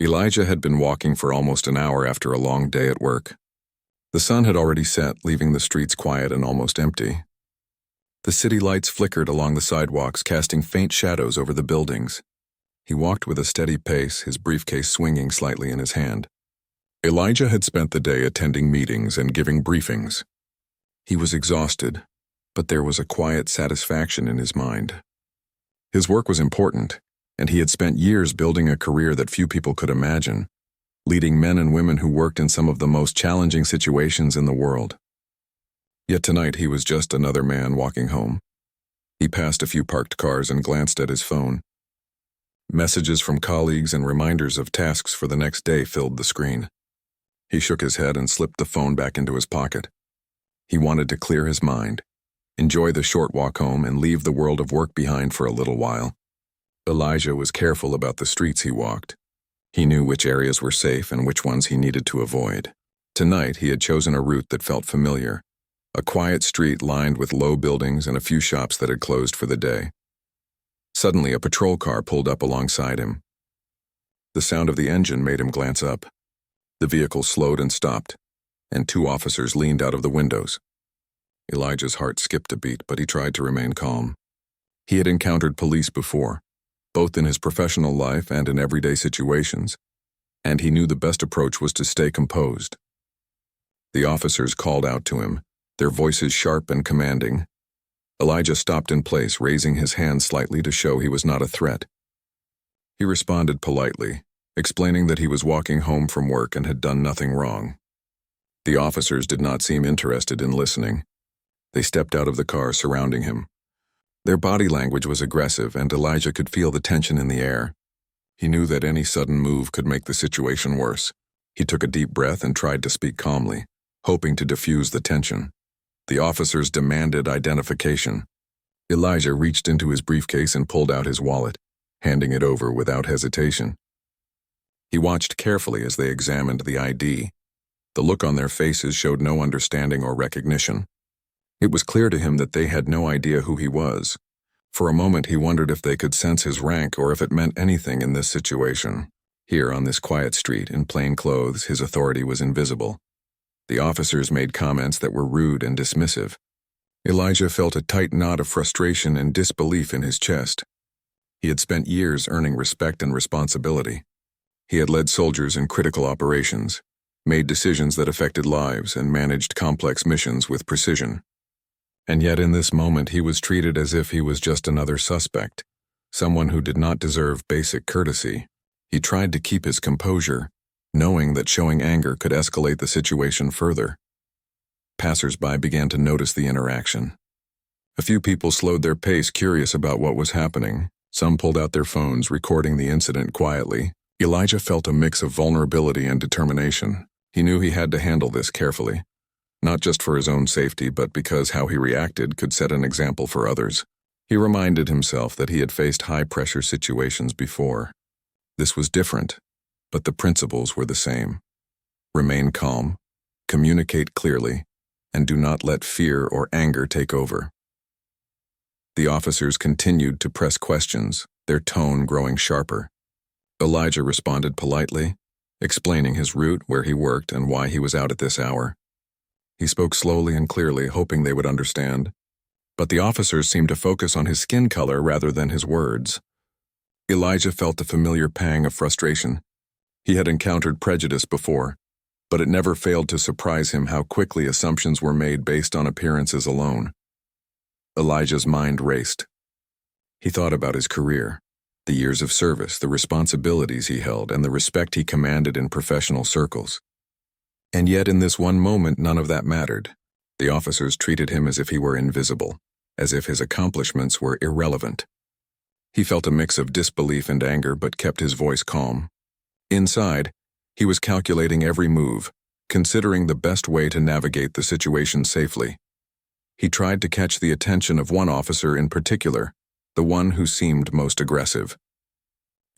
Elijah had been walking for almost an hour after a long day at work. The sun had already set, leaving the streets quiet and almost empty. The city lights flickered along the sidewalks, casting faint shadows over the buildings. He walked with a steady pace, his briefcase swinging slightly in his hand. Elijah had spent the day attending meetings and giving briefings. He was exhausted, but there was a quiet satisfaction in his mind. His work was important, and he had spent years building a career that few people could imagine, leading men and women who worked in some of the most challenging situations in the world. Yet tonight he was just another man walking home. He passed a few parked cars and glanced at his phone. Messages from colleagues and reminders of tasks for the next day filled the screen. He shook his head and slipped the phone back into his pocket. He wanted to clear his mind, enjoy the short walk home, and leave the world of work behind for a little while. Elijah was careful about the streets he walked. He knew which areas were safe and which ones he needed to avoid. Tonight he had chosen a route that felt familiar, a quiet street lined with low buildings and a few shops that had closed for the day. Suddenly, a patrol car pulled up alongside him. The sound of the engine made him glance up. The vehicle slowed and stopped, and two officers leaned out of the windows. Elijah's heart skipped a beat, but he tried to remain calm. He had encountered police before, both in his professional life and in everyday situations, and he knew the best approach was to stay composed. The officers called out to him, their voices sharp and commanding. Elijah stopped in place, raising his hand slightly to show he was not a threat. He responded politely, explaining that he was walking home from work and had done nothing wrong. The officers did not seem interested in listening. They stepped out of the car surrounding him. Their body language was aggressive, and Elijah could feel the tension in the air. He knew that any sudden move could make the situation worse. He took a deep breath and tried to speak calmly, hoping to diffuse the tension. The officers demanded identification. Elijah reached into his briefcase and pulled out his wallet, handing it over without hesitation. He watched carefully as they examined the ID. The look on their faces showed no understanding or recognition. It was clear to him that they had no idea who he was. For a moment he wondered if they could sense his rank or if it meant anything in this situation. Here on this quiet street, in plain clothes, his authority was invisible. The officers made comments that were rude and dismissive. Elijah felt a tight knot of frustration and disbelief in his chest. He had spent years earning respect and responsibility. He had led soldiers in critical operations, made decisions that affected lives, and managed complex missions with precision. And yet in this moment he was treated as if he was just another suspect, someone who did not deserve basic courtesy. He tried to keep his composure, knowing that showing anger could escalate the situation further. Passers-by began to notice the interaction. A few people slowed their pace, curious about what was happening. Some pulled out their phones, recording the incident quietly. Elijah felt a mix of vulnerability and determination. He knew he had to handle this carefully, not just for his own safety, but because how he reacted could set an example for others. He reminded himself that he had faced high-pressure situations before. This was different, but the principles were the same. Remain calm, communicate clearly, and do not let fear or anger take over. The officers continued to press questions, their tone growing sharper. Elijah responded politely, explaining his route, where he worked, and why he was out at this hour. He spoke slowly and clearly, hoping they would understand. But the officers seemed to focus on his skin color rather than his words. Elijah felt a familiar pang of frustration. He had encountered prejudice before, but it never failed to surprise him how quickly assumptions were made based on appearances alone. Elijah's mind raced. He thought about his career, the years of service, the responsibilities he held, and the respect he commanded in professional circles. And yet in this one moment, none of that mattered. The officers treated him as if he were invisible, as if his accomplishments were irrelevant. He felt a mix of disbelief and anger, but kept his voice calm. Inside, he was calculating every move, considering the best way to navigate the situation safely. He tried to catch the attention of one officer in particular, the one who seemed most aggressive.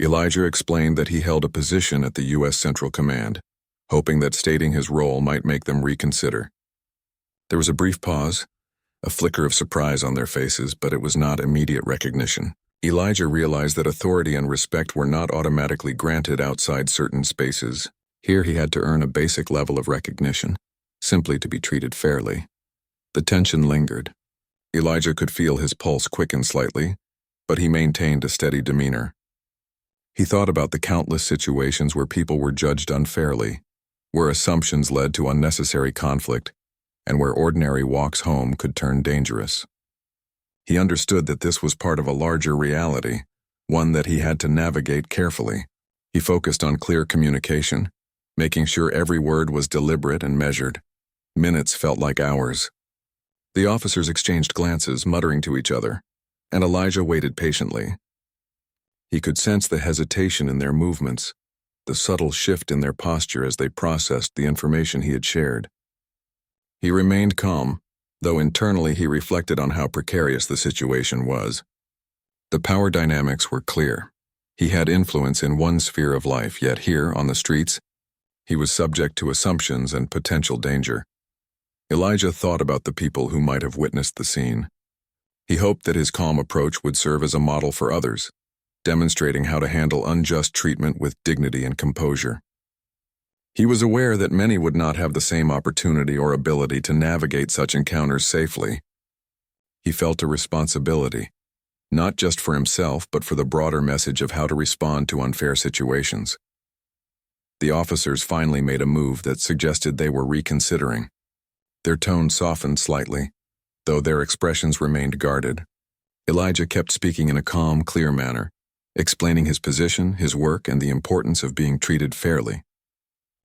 Elijah explained that he held a position at the U.S. Central Command, hoping that stating his role might make them reconsider. There was a brief pause, a flicker of surprise on their faces, but it was not immediate recognition. Elijah realized that authority and respect were not automatically granted outside certain spaces. Here he had to earn a basic level of recognition, simply to be treated fairly. The tension lingered. Elijah could feel his pulse quicken slightly, but he maintained a steady demeanor. He thought about the countless situations where people were judged unfairly, where assumptions led to unnecessary conflict, and where ordinary walks home could turn dangerous. He understood that this was part of a larger reality, one that he had to navigate carefully. He focused on clear communication, making sure every word was deliberate and measured. Minutes felt like hours. The officers exchanged glances, muttering to each other, and Elijah waited patiently. He could sense the hesitation in their movements, the subtle shift in their posture as they processed the information he had shared. He remained calm, though internally he reflected on how precarious the situation was. The power dynamics were clear. He had influence in one sphere of life, yet here, on the streets, he was subject to assumptions and potential danger. Elijah thought about the people who might have witnessed the scene. He hoped that his calm approach would serve as a model for others, demonstrating how to handle unjust treatment with dignity and composure. He was aware that many would not have the same opportunity or ability to navigate such encounters safely. He felt a responsibility, not just for himself, but for the broader message of how to respond to unfair situations. The officers finally made a move that suggested they were reconsidering. Their tone softened slightly, though their expressions remained guarded. Elijah kept speaking in a calm, clear manner, explaining his position, his work, and the importance of being treated fairly.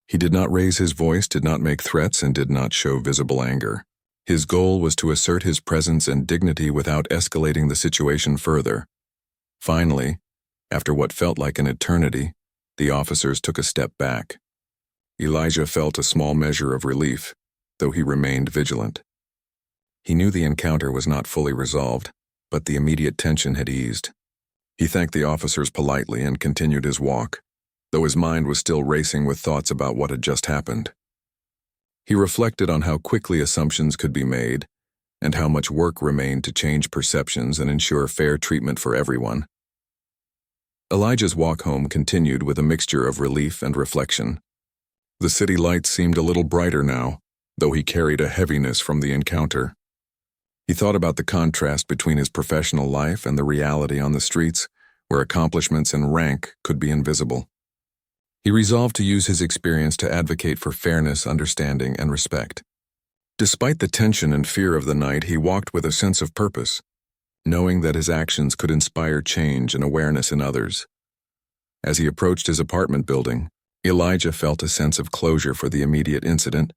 He did not raise his voice, did not make threats, and did not show visible anger. His goal was to assert his presence and dignity without escalating the situation further. Finally, after what felt like an eternity, the officers took a step back. Elijah felt a small measure of relief, though he remained vigilant. He knew the encounter was not fully resolved, but the immediate tension had eased. He thanked the officers politely and continued his walk, though his mind was still racing with thoughts about what had just happened. He reflected on how quickly assumptions could be made, and how much work remained to change perceptions and ensure fair treatment for everyone. Elijah's walk home continued with a mixture of relief and reflection. The city lights seemed a little brighter now, though he carried a heaviness from the encounter. He thought about the contrast between his professional life and the reality on the streets, where accomplishments and rank could be invisible. He resolved to use his experience to advocate for fairness, understanding, and respect. Despite the tension and fear of the night, he walked with a sense of purpose, knowing that his actions could inspire change and awareness in others. As he approached his apartment building, Elijah felt a sense of closure for the immediate incident,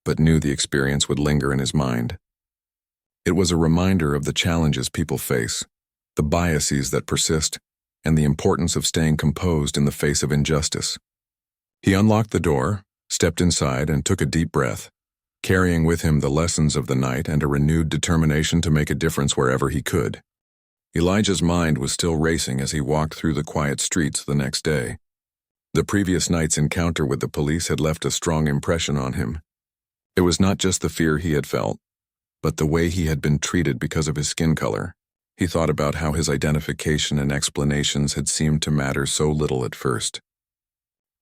but knew the experience would linger in his mind. It was a reminder of the challenges people face, the biases that persist, and the importance of staying composed in the face of injustice. He unlocked the door, stepped inside, and took a deep breath, carrying with him the lessons of the night and a renewed determination to make a difference wherever he could. Elijah's mind was still racing as he walked through the quiet streets the next day. The previous night's encounter with the police had left a strong impression on him. It was not just the fear he had felt, but the way he had been treated because of his skin color. He thought about how his identification and explanations had seemed to matter so little at first.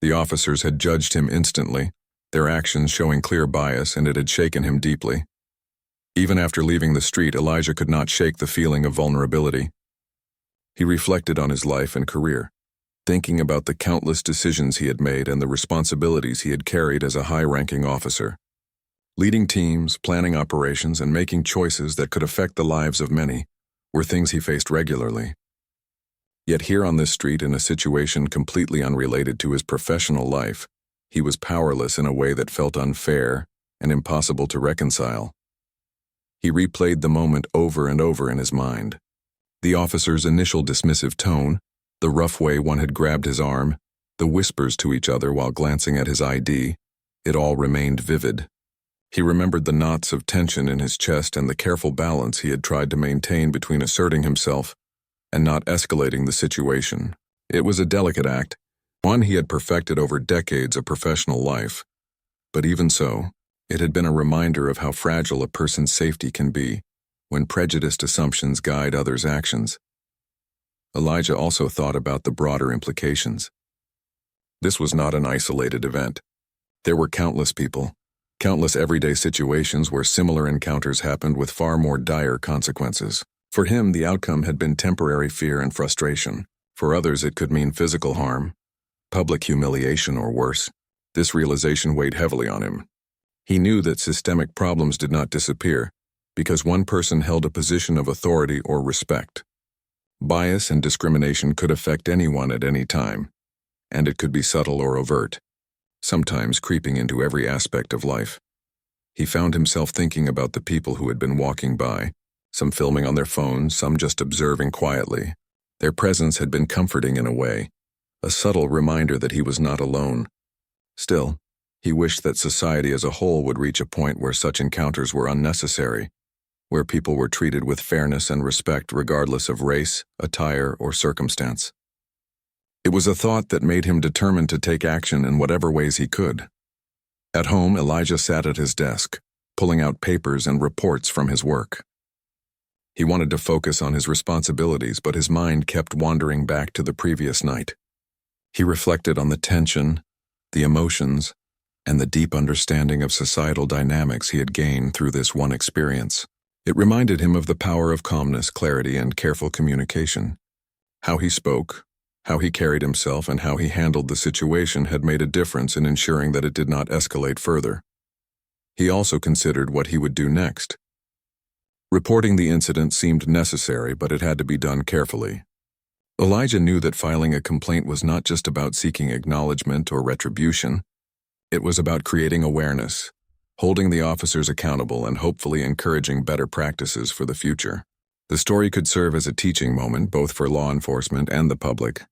The officers had judged him instantly, their actions showing clear bias, and it had shaken him deeply. Even after leaving the street, Elijah could not shake the feeling of vulnerability. He reflected on his life and career, thinking about the countless decisions he had made and the responsibilities he had carried as a high-ranking officer. Leading teams, planning operations, and making choices that could affect the lives of many were things he faced regularly. Yet here on this street, in a situation completely unrelated to his professional life, he was powerless in a way that felt unfair and impossible to reconcile. He replayed the moment over and over in his mind. The officer's initial dismissive tone, the rough way one had grabbed his arm, the whispers to each other while glancing at his ID, it all remained vivid. He remembered the knots of tension in his chest and the careful balance he had tried to maintain between asserting himself and not escalating the situation. It was a delicate act, one he had perfected over decades of professional life. But even so, it had been a reminder of how fragile a person's safety can be when prejudiced assumptions guide others' actions. Elijah also thought about the broader implications. This was not an isolated event. There were countless people, countless everyday situations where similar encounters happened with far more dire consequences. For him, the outcome had been temporary fear and frustration. For others, it could mean physical harm, public humiliation, or worse. This realization weighed heavily on him. He knew that systemic problems did not disappear because one person held a position of authority or respect. Bias and discrimination could affect anyone at any time, and it could be subtle or overt, sometimes creeping into every aspect of life. He found himself thinking about the people who had been walking by, some filming on their phones, some just observing quietly. Their presence had been comforting in a way, a subtle reminder that he was not alone. Still, he wished that society as a whole would reach a point where such encounters were unnecessary, where people were treated with fairness and respect regardless of race, attire, or circumstance. It was a thought that made him determined to take action in whatever ways he could. At home, Elijah sat at his desk, pulling out papers and reports from his work. He wanted to focus on his responsibilities, but his mind kept wandering back to the previous night. He reflected on the tension, the emotions, and the deep understanding of societal dynamics he had gained through this one experience. It reminded him of the power of calmness, clarity, and careful communication. How he spoke, how he carried himself, and how he handled the situation had made a difference in ensuring that it did not escalate further. He also considered what he would do next. Reporting the incident seemed necessary, but it had to be done carefully. Elijah knew that filing a complaint was not just about seeking acknowledgement or retribution. It was about creating awareness, holding the officers accountable, and hopefully encouraging better practices for the future. The story could serve as a teaching moment both for law enforcement and the public,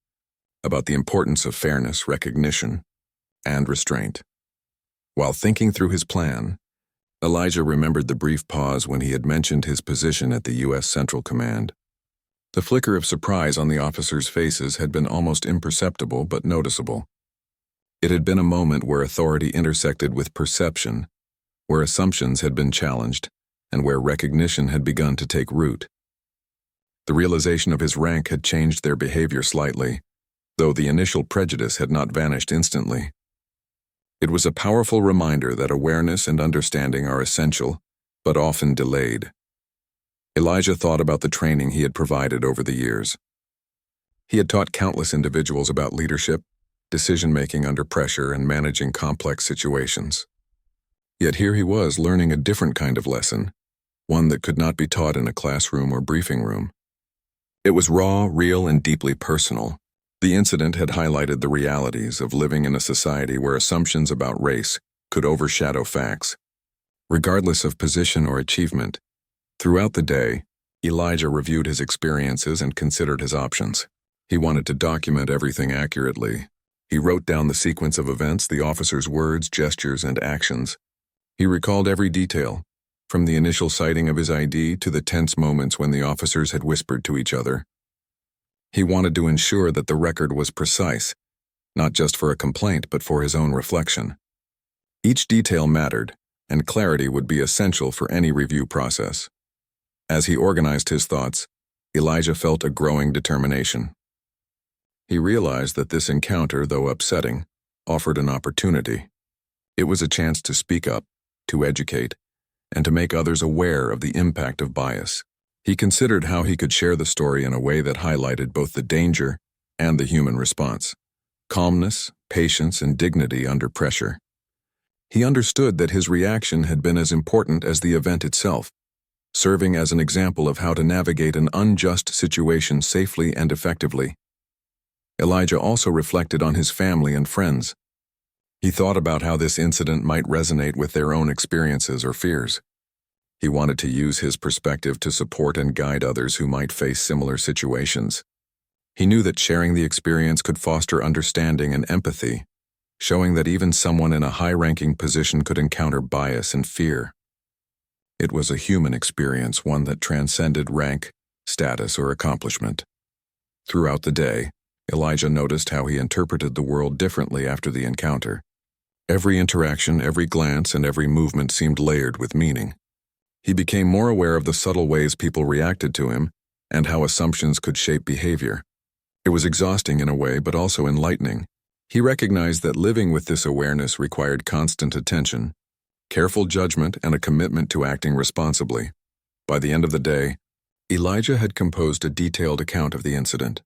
about the importance of fairness, recognition, and restraint. While thinking through his plan, Elijah remembered the brief pause when he had mentioned his position at the U.S. Central Command. The flicker of surprise on the officers' faces had been almost imperceptible but noticeable. It had been a moment where authority intersected with perception, where assumptions had been challenged, and where recognition had begun to take root. The realization of his rank had changed their behavior slightly, though the initial prejudice had not vanished instantly. It was a powerful reminder that awareness and understanding are essential, but often delayed. Elijah thought about the training he had provided over the years. He had taught countless individuals about leadership, decision-making under pressure, and managing complex situations. Yet here he was learning a different kind of lesson, one that could not be taught in a classroom or briefing room. It was raw, real, and deeply personal. The incident had highlighted the realities of living in a society where assumptions about race could overshadow facts. Regardless of position or achievement, throughout the day, Elijah reviewed his experiences and considered his options. He wanted to document everything accurately. He wrote down the sequence of events, the officers' words, gestures, and actions. He recalled every detail, from the initial sighting of his ID to the tense moments when the officers had whispered to each other. He wanted to ensure that the record was precise, not just for a complaint but for his own reflection. Each detail mattered, and clarity would be essential for any review process. As he organized his thoughts, Elijah felt a growing determination. He realized that this encounter, though upsetting, offered an opportunity. It was a chance to speak up, to educate, and to make others aware of the impact of bias. He considered how he could share the story in a way that highlighted both the danger and the human response, calmness, patience, and dignity under pressure. He understood that his reaction had been as important as the event itself, serving as an example of how to navigate an unjust situation safely and effectively. Elijah also reflected on his family and friends. He thought about how this incident might resonate with their own experiences or fears. He wanted to use his perspective to support and guide others who might face similar situations. He knew that sharing the experience could foster understanding and empathy, showing that even someone in a high-ranking position could encounter bias and fear. It was a human experience, one that transcended rank, status, or accomplishment. Throughout the day, Elijah noticed how he interpreted the world differently after the encounter. Every interaction, every glance, and every movement seemed layered with meaning. He became more aware of the subtle ways people reacted to him and how assumptions could shape behavior. It was exhausting in a way, but also enlightening. He recognized that living with this awareness required constant attention, careful judgment, and a commitment to acting responsibly. By the end of the day, Elijah had composed a detailed account of the incident,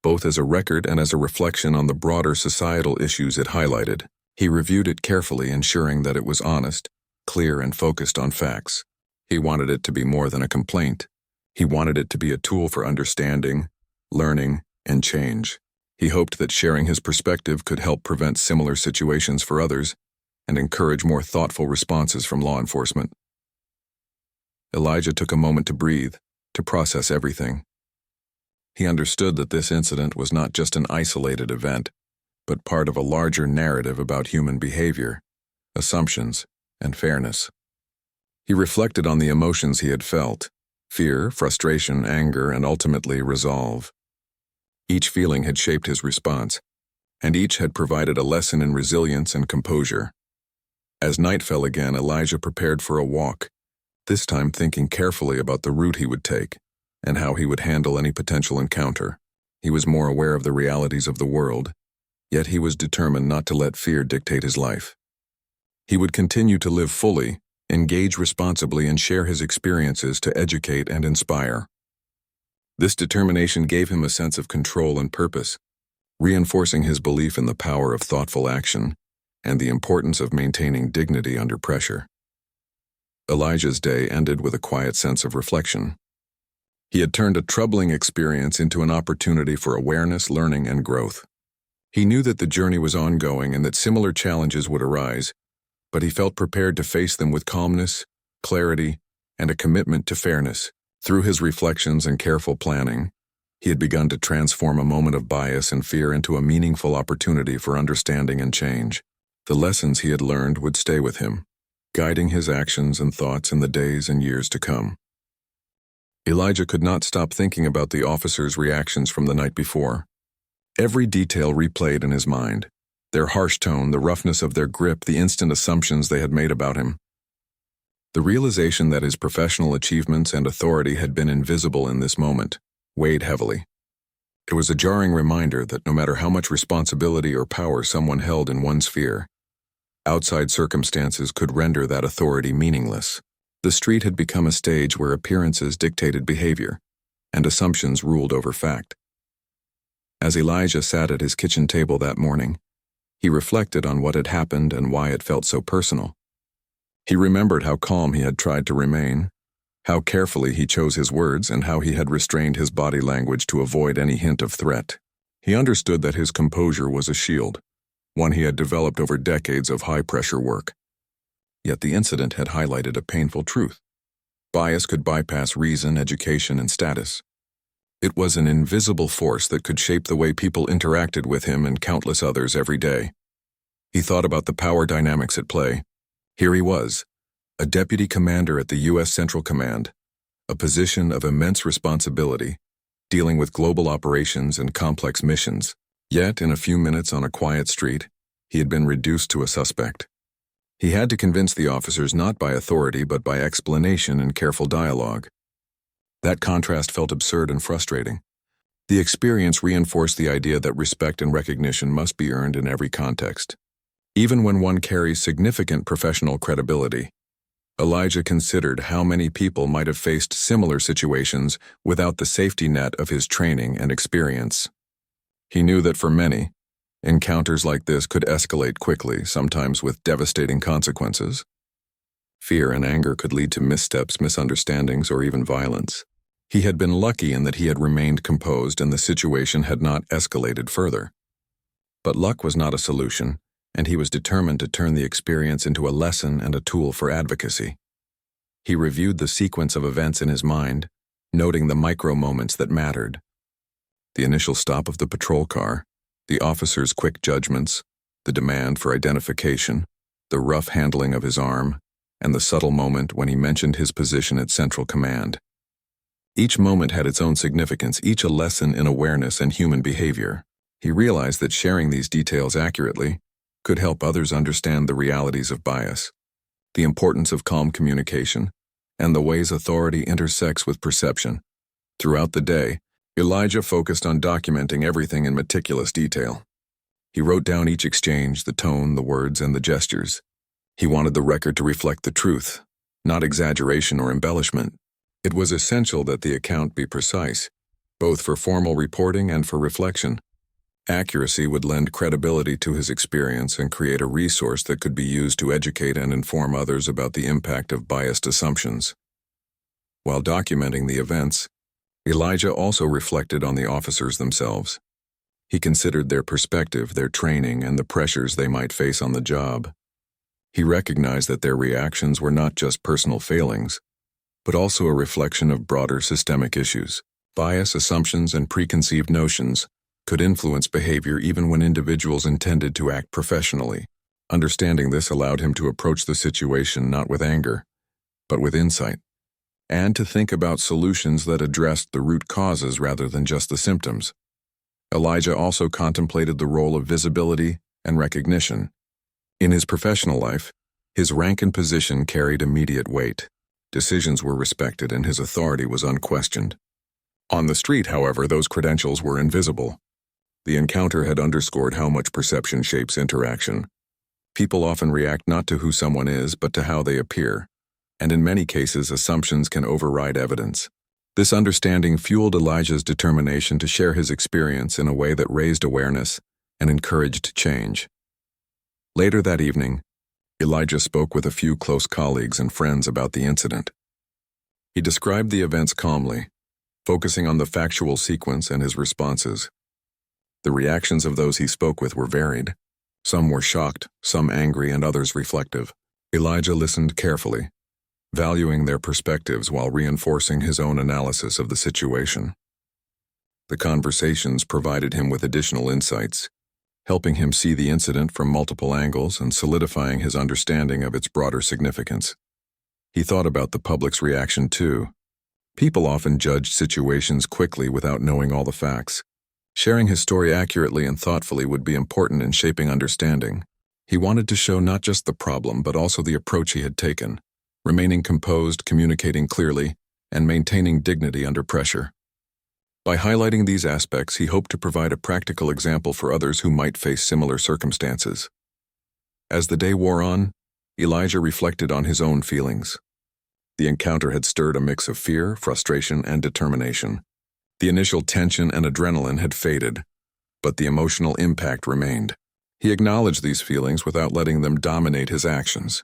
both as a record and as a reflection on the broader societal issues it highlighted. He reviewed it carefully, ensuring that it was honest, clear, and focused on facts. He wanted it to be more than a complaint. He wanted it to be a tool for understanding, learning, and change. He hoped that sharing his perspective could help prevent similar situations for others and encourage more thoughtful responses from law enforcement. Elijah took a moment to breathe, to process everything. He understood that this incident was not just an isolated event, but part of a larger narrative about human behavior, assumptions, and fairness. He reflected on the emotions he had felt: fear, frustration, anger, and ultimately resolve. Each feeling had shaped his response, and each had provided a lesson in resilience and composure. As night fell again, Elijah prepared for a walk, this time thinking carefully about the route he would take and how he would handle any potential encounter. He was more aware of the realities of the world, yet he was determined not to let fear dictate his life. He would continue to live fully, engage responsibly, and share his experiences to educate and inspire. This determination gave him a sense of control and purpose, reinforcing his belief in the power of thoughtful action and the importance of maintaining dignity under pressure. Elijah's day ended with a quiet sense of reflection. He had turned a troubling experience into an opportunity for awareness, learning, and growth. He knew that the journey was ongoing and that similar challenges would arise, but he felt prepared to face them with calmness, clarity, and a commitment to fairness. Through his reflections and careful planning, he had begun to transform a moment of bias and fear into a meaningful opportunity for understanding and change. The lessons he had learned would stay with him, guiding his actions and thoughts in the days and years to come. Elijah could not stop thinking about the officers' reactions from the night before. Every detail replayed in his mind: their harsh tone, the roughness of their grip, the instant assumptions they had made about him. The realization that his professional achievements and authority had been invisible in this moment weighed heavily. It was a jarring reminder that no matter how much responsibility or power someone held in one sphere, outside circumstances could render that authority meaningless. The street had become a stage where appearances dictated behavior, and assumptions ruled over fact. As Elijah sat at his kitchen table that morning, he reflected on what had happened and why it felt so personal. He remembered how calm he had tried to remain, how carefully he chose his words, and how he had restrained his body language to avoid any hint of threat. He understood that his composure was a shield, one he had developed over decades of high-pressure work. Yet the incident had highlighted a painful truth. Bias could bypass reason, education, and status. It was an invisible force that could shape the way people interacted with him and countless others every day. He thought about the power dynamics at play. Here he was, a deputy commander at the U.S. Central Command, a position of immense responsibility, dealing with global operations and complex missions. Yet, in a few minutes on a quiet street, he had been reduced to a suspect. He had to convince the officers not by authority but by explanation and careful dialogue. That contrast felt absurd and frustrating. The experience reinforced the idea that respect and recognition must be earned in every context, even when one carries significant professional credibility. Elijah considered how many people might have faced similar situations without the safety net of his training and experience. He knew that for many, encounters like this could escalate quickly, sometimes with devastating consequences. Fear and anger could lead to missteps, misunderstandings, or even violence. He had been lucky in that he had remained composed and the situation had not escalated further. But luck was not a solution, and he was determined to turn the experience into a lesson and a tool for advocacy. He reviewed the sequence of events in his mind, noting the micro moments that mattered. The initial stop of the patrol car, the officer's quick judgments, the demand for identification, the rough handling of his arm, and the subtle moment when he mentioned his position at Central Command. Each moment had its own significance, each a lesson in awareness and human behavior. He realized that sharing these details accurately could help others understand the realities of bias, the importance of calm communication, and the ways authority intersects with perception. Throughout the day, Elijah focused on documenting everything in meticulous detail. He wrote down each exchange, the tone, the words, and the gestures. He wanted the record to reflect the truth, not exaggeration or embellishment. It was essential that the account be precise, both for formal reporting and for reflection. Accuracy would lend credibility to his experience and create a resource that could be used to educate and inform others about the impact of biased assumptions. While documenting the events, Elijah also reflected on the officers themselves. He considered their perspective, their training, and the pressures they might face on the job. He recognized that their reactions were not just personal failings, but also a reflection of broader systemic issues. Bias, assumptions, and preconceived notions could influence behavior even when individuals intended to act professionally. Understanding this allowed him to approach the situation not with anger, but with insight, and to think about solutions that addressed the root causes rather than just the symptoms. Elijah also contemplated the role of visibility and recognition. In his professional life, his rank and position carried immediate weight. Decisions were respected and his authority was unquestioned. On the street, however, those credentials were invisible. The encounter had underscored how much perception shapes interaction. People often react not to who someone is, but to how they appear, and in many cases, assumptions can override evidence. This understanding fueled Elijah's determination to share his experience in a way that raised awareness and encouraged change. Later that evening, Elijah spoke with a few close colleagues and friends about the incident. He described the events calmly, focusing on the factual sequence and his responses. The reactions of those he spoke with were varied. Some were shocked, some angry, and others reflective. Elijah listened carefully, valuing their perspectives while reinforcing his own analysis of the situation. The conversations provided him with additional insights, helping him see the incident from multiple angles and solidifying his understanding of its broader significance. He thought about the public's reaction too. People often judge situations quickly without knowing all the facts. Sharing his story accurately and thoughtfully would be important in shaping understanding. He wanted to show not just the problem, but also the approach he had taken, remaining composed, communicating clearly, and maintaining dignity under pressure. By highlighting these aspects, he hoped to provide a practical example for others who might face similar circumstances. As the day wore on, Elijah reflected on his own feelings. The encounter had stirred a mix of fear, frustration, and determination. The initial tension and adrenaline had faded, but the emotional impact remained. He acknowledged these feelings without letting them dominate his actions.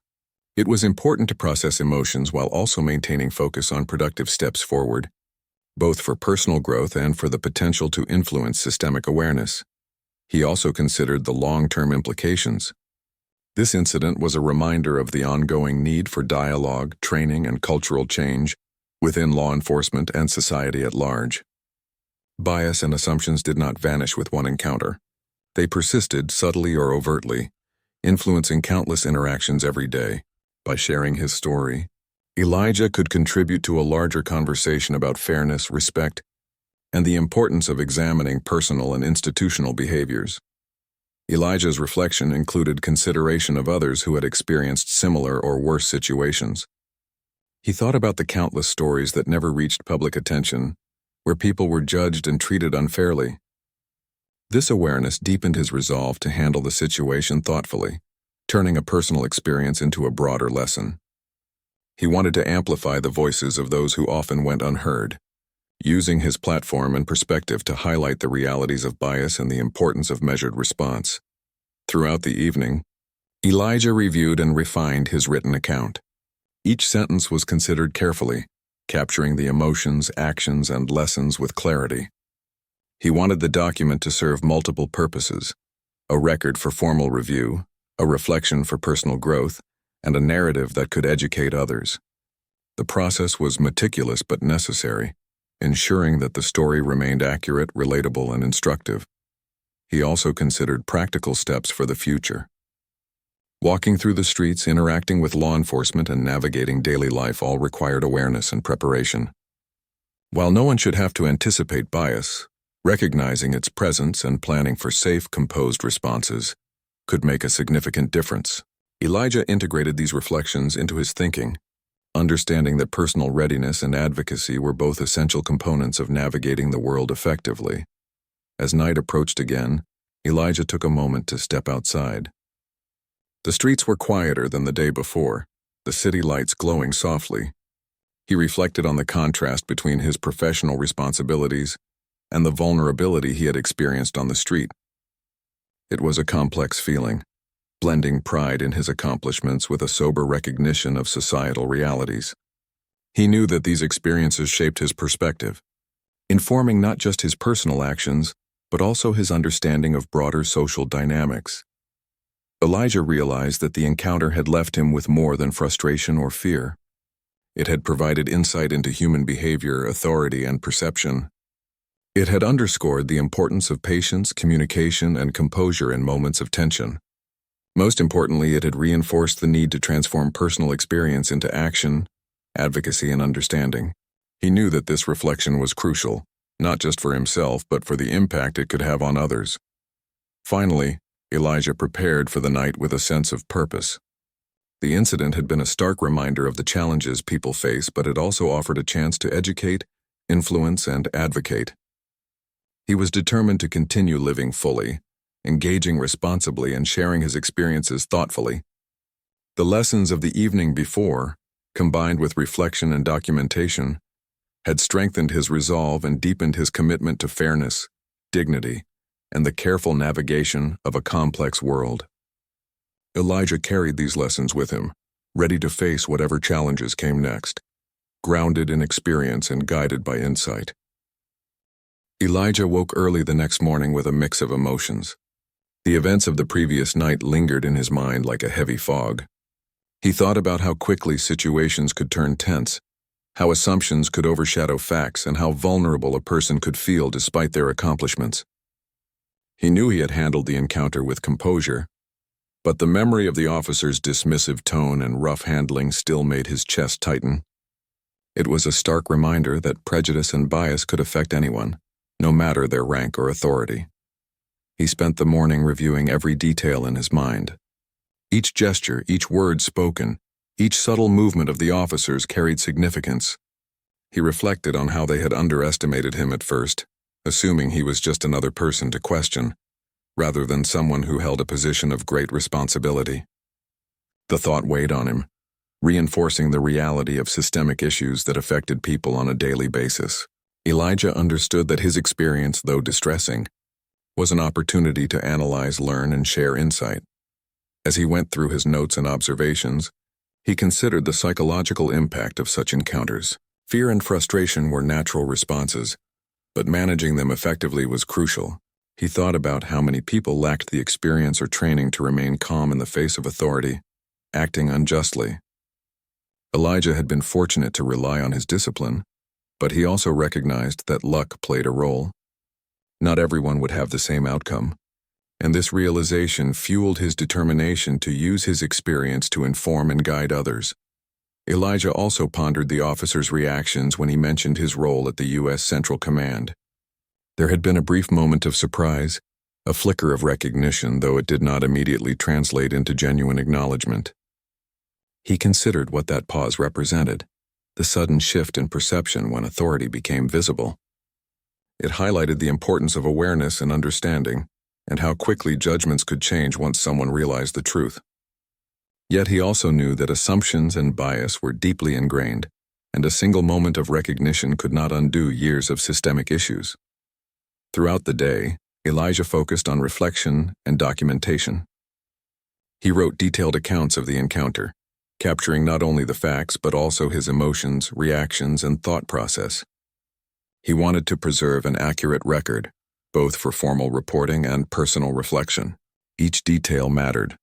It was important to process emotions while also maintaining focus on productive steps forward, both for personal growth and for the potential to influence systemic awareness. He also considered the long-term implications. This incident was a reminder of the ongoing need for dialogue, training, and cultural change within law enforcement and society at large. Bias and assumptions did not vanish with one encounter. They persisted subtly or overtly, influencing countless interactions every day. By sharing his story, Elijah could contribute to a larger conversation about fairness, respect, and the importance of examining personal and institutional behaviors. Elijah's reflection included consideration of others who had experienced similar or worse situations. He thought about the countless stories that never reached public attention, where people were judged and treated unfairly. This awareness deepened his resolve to handle the situation thoughtfully, turning a personal experience into a broader lesson. He wanted to amplify the voices of those who often went unheard, using his platform and perspective to highlight the realities of bias and the importance of measured response. Throughout the evening, Elijah reviewed and refined his written account. Each sentence was considered carefully, capturing the emotions, actions, and lessons with clarity. He wanted the document to serve multiple purposes: a record for formal review, a reflection for personal growth, and a narrative that could educate others. The process was meticulous but necessary, ensuring that the story remained accurate, relatable, and instructive. He also considered practical steps for the future. Walking through the streets, interacting with law enforcement, and navigating daily life all required awareness and preparation. While no one should have to anticipate bias, recognizing its presence and planning for safe, composed responses could make a significant difference. Elijah integrated these reflections into his thinking, understanding that personal readiness and advocacy were both essential components of navigating the world effectively. As night approached again, Elijah took a moment to step outside. The streets were quieter than the day before, the city lights glowing softly. He reflected on the contrast between his professional responsibilities and the vulnerability he had experienced on the street. It was a complex feeling, blending pride in his accomplishments with a sober recognition of societal realities. He knew that these experiences shaped his perspective, informing not just his personal actions, but also his understanding of broader social dynamics. Elijah realized that the encounter had left him with more than frustration or fear. It had provided insight into human behavior, authority, and perception. It had underscored the importance of patience, communication, and composure in moments of tension. Most importantly, it had reinforced the need to transform personal experience into action, advocacy, and understanding. He knew that this reflection was crucial, not just for himself, but for the impact it could have on others. Finally, Elijah prepared for the night with a sense of purpose. The incident had been a stark reminder of the challenges people face, but it also offered a chance to educate, influence, and advocate. He was determined to continue living fully, engaging responsibly, and sharing his experiences thoughtfully. The lessons of the evening before, combined with reflection and documentation, had strengthened his resolve and deepened his commitment to fairness, dignity, and the careful navigation of a complex world. Elijah carried these lessons with him, ready to face whatever challenges came next, grounded in experience and guided by insight. Elijah woke early the next morning with a mix of emotions. The events of the previous night lingered in his mind like a heavy fog. He thought about how quickly situations could turn tense, how assumptions could overshadow facts, and how vulnerable a person could feel despite their accomplishments. He knew he had handled the encounter with composure, but the memory of the officer's dismissive tone and rough handling still made his chest tighten. It was a stark reminder that prejudice and bias could affect anyone, no matter their rank or authority. He spent the morning reviewing every detail in his mind. Each gesture, each word spoken, each subtle movement of the officers carried significance. He reflected on how they had underestimated him at first, assuming he was just another person to question, rather than someone who held a position of great responsibility. The thought weighed on him, reinforcing the reality of systemic issues that affected people on a daily basis. Elijah understood that his experience, though distressing, was an opportunity to analyze, learn, and share insight. As he went through his notes and observations, he considered the psychological impact of such encounters. Fear and frustration were natural responses, but managing them effectively was crucial. He thought about how many people lacked the experience or training to remain calm in the face of authority, acting unjustly. Elijah had been fortunate to rely on his discipline, but he also recognized that luck played a role. Not everyone would have the same outcome, and this realization fueled his determination to use his experience to inform and guide others. Elijah also pondered the officer's reactions when he mentioned his role at the U.S. Central Command. There had been a brief moment of surprise, a flicker of recognition, though it did not immediately translate into genuine acknowledgement. He considered what that pause represented, the sudden shift in perception when authority became visible. It highlighted the importance of awareness and understanding, and how quickly judgments could change once someone realized the truth. Yet he also knew that assumptions and bias were deeply ingrained, and a single moment of recognition could not undo years of systemic issues. Throughout the day, Elijah focused on reflection and documentation. He wrote detailed accounts of the encounter, capturing not only the facts but also his emotions, reactions, and thought process. He wanted to preserve an accurate record, both for formal reporting and personal reflection. Each detail mattered.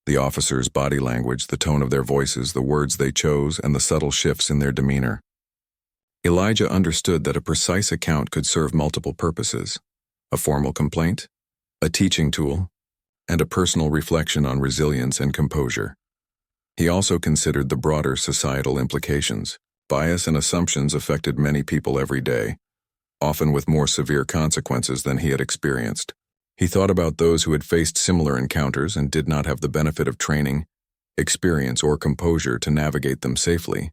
The officers' body language, the tone of their voices, the words they chose, and the subtle shifts in their demeanor. Elijah understood that a precise account could serve multiple purposes: a formal complaint, a teaching tool, and a personal reflection on resilience and composure. He also considered the broader societal implications. Bias and assumptions affected many people every day, often with more severe consequences than he had experienced. He thought about those who had faced similar encounters and did not have the benefit of training, experience, or composure to navigate them safely.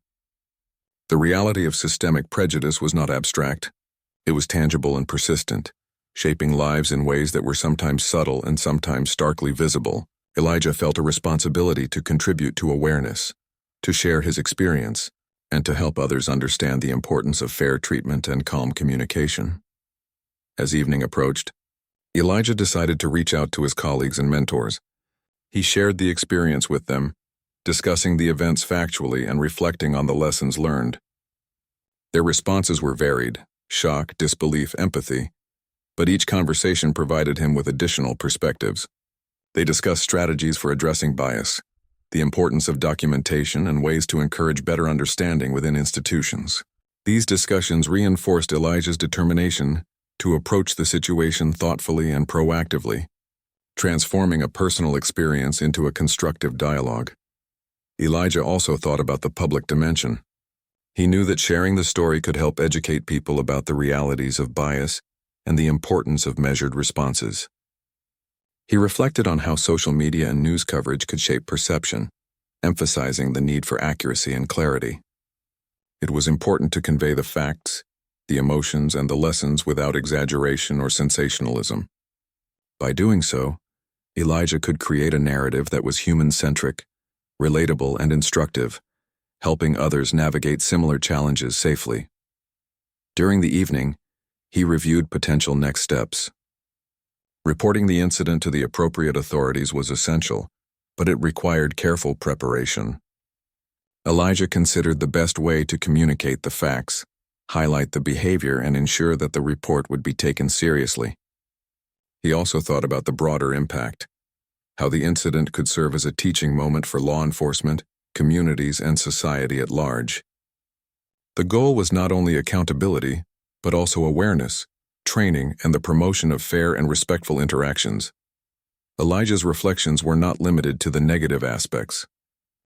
The reality of systemic prejudice was not abstract. It was tangible and persistent, shaping lives in ways that were sometimes subtle and sometimes starkly visible. Elijah felt a responsibility to contribute to awareness, to share his experience, and to help others understand the importance of fair treatment and calm communication. As evening approached, Elijah decided to reach out to his colleagues and mentors. He shared the experience with them, discussing the events factually and reflecting on the lessons learned. Their responses were varied: shock, disbelief, empathy, but each conversation provided him with additional perspectives. They discussed strategies for addressing bias, the importance of documentation, and ways to encourage better understanding within institutions. These discussions reinforced Elijah's determination to approach the situation thoughtfully and proactively, transforming a personal experience into a constructive dialogue. Elijah also thought about the public dimension. He knew that sharing the story could help educate people about the realities of bias and the importance of measured responses. He reflected on how social media and news coverage could shape perception, emphasizing the need for accuracy and clarity. It was important to convey the facts, the emotions, and the lessons without exaggeration or sensationalism. By doing so, Elijah could create a narrative that was human-centric, relatable, and instructive, helping others navigate similar challenges safely. During the evening, he reviewed potential next steps. Reporting the incident to the appropriate authorities was essential, but it required careful preparation. Elijah considered the best way to communicate the facts, highlight the behavior, and ensure that the report would be taken seriously. He also thought about the broader impact, how the incident could serve as a teaching moment for law enforcement, communities, and society at large. The goal was not only accountability, but also awareness, training, and the promotion of fair and respectful interactions. Elijah's reflections were not limited to the negative aspects.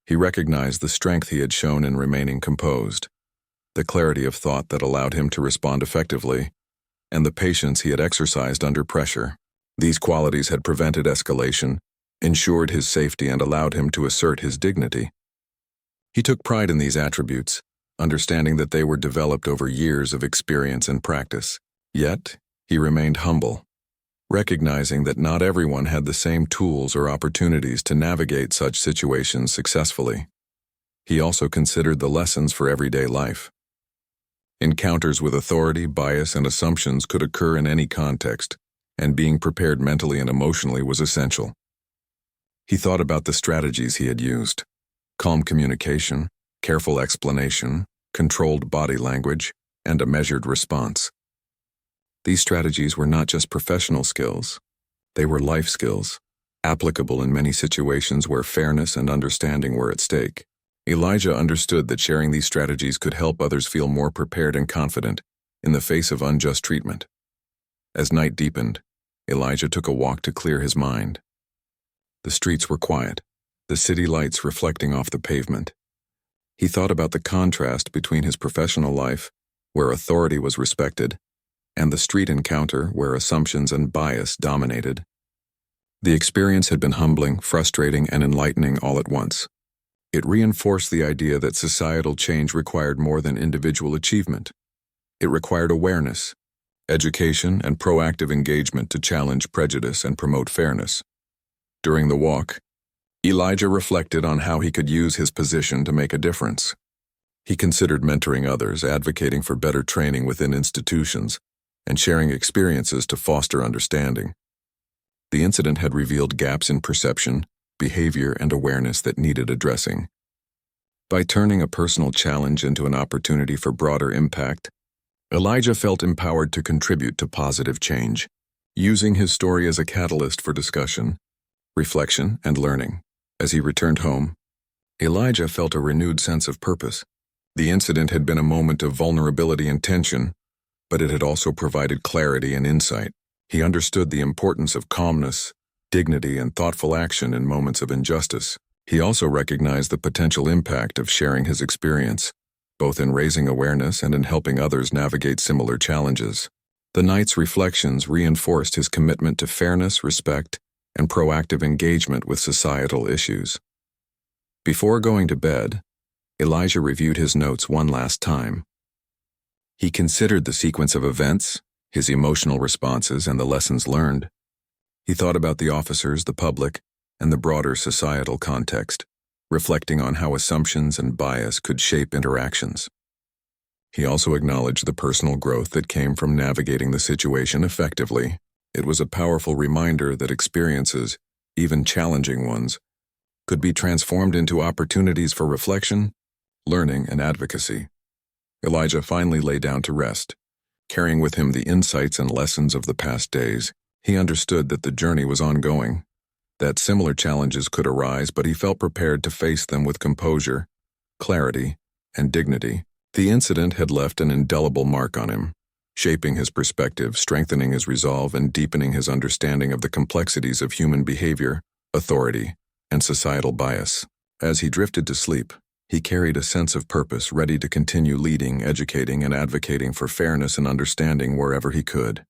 He recognized the strength he had shown in remaining composed, the clarity of thought that allowed him to respond effectively, and the patience he had exercised under pressure. These qualities had prevented escalation, ensured his safety, and allowed him to assert his dignity. He took pride in these attributes, understanding that they were developed over years of experience and practice. Yet, he remained humble, recognizing that not everyone had the same tools or opportunities to navigate such situations successfully. He also considered the lessons for everyday life. Encounters with authority, bias, and assumptions could occur in any context, and being prepared mentally and emotionally was essential. He thought about the strategies he had used: calm communication, careful explanation, controlled body language, and a measured response. These strategies were not just professional skills, they were life skills, applicable in many situations where fairness and understanding were at stake. Elijah understood that sharing these strategies could help others feel more prepared and confident in the face of unjust treatment. As night deepened, Elijah took a walk to clear his mind. The streets were quiet, the city lights reflecting off the pavement. He thought about the contrast between his professional life, where authority was respected, and the street encounter where assumptions and bias dominated. The experience had been humbling, frustrating, and enlightening all at once. It reinforced the idea that societal change required more than individual achievement. It required awareness, education, and proactive engagement to challenge prejudice and promote fairness. During the walk, Elijah reflected on how he could use his position to make a difference. He considered mentoring others, advocating for better training within institutions, and sharing experiences to foster understanding. The incident had revealed gaps in perception, behavior, and awareness that needed addressing. By turning a personal challenge into an opportunity for broader impact, Elijah felt empowered to contribute to positive change, using his story as a catalyst for discussion, reflection, and learning. As he returned home, Elijah felt a renewed sense of purpose. The incident had been a moment of vulnerability and tension, but it had also provided clarity and insight. He understood the importance of calmness, dignity, and thoughtful action in moments of injustice. He also recognized the potential impact of sharing his experience, both in raising awareness and in helping others navigate similar challenges. The night's reflections reinforced his commitment to fairness, respect, and proactive engagement with societal issues. Before going to bed, Elijah reviewed his notes one last time. He considered the sequence of events, his emotional responses, and the lessons learned. He thought about the officers, the public, and the broader societal context, reflecting on how assumptions and bias could shape interactions. He also acknowledged the personal growth that came from navigating the situation effectively. It was a powerful reminder that experiences, even challenging ones, could be transformed into opportunities for reflection, learning, and advocacy. Elijah finally lay down to rest, carrying with him the insights and lessons of the past days. He understood that the journey was ongoing, that similar challenges could arise, but he felt prepared to face them with composure, clarity, and dignity. The incident had left an indelible mark on him, shaping his perspective, strengthening his resolve, and deepening his understanding of the complexities of human behavior, authority, and societal bias. As he drifted to sleep, he carried a sense of purpose, ready to continue leading, educating, and advocating for fairness and understanding wherever he could.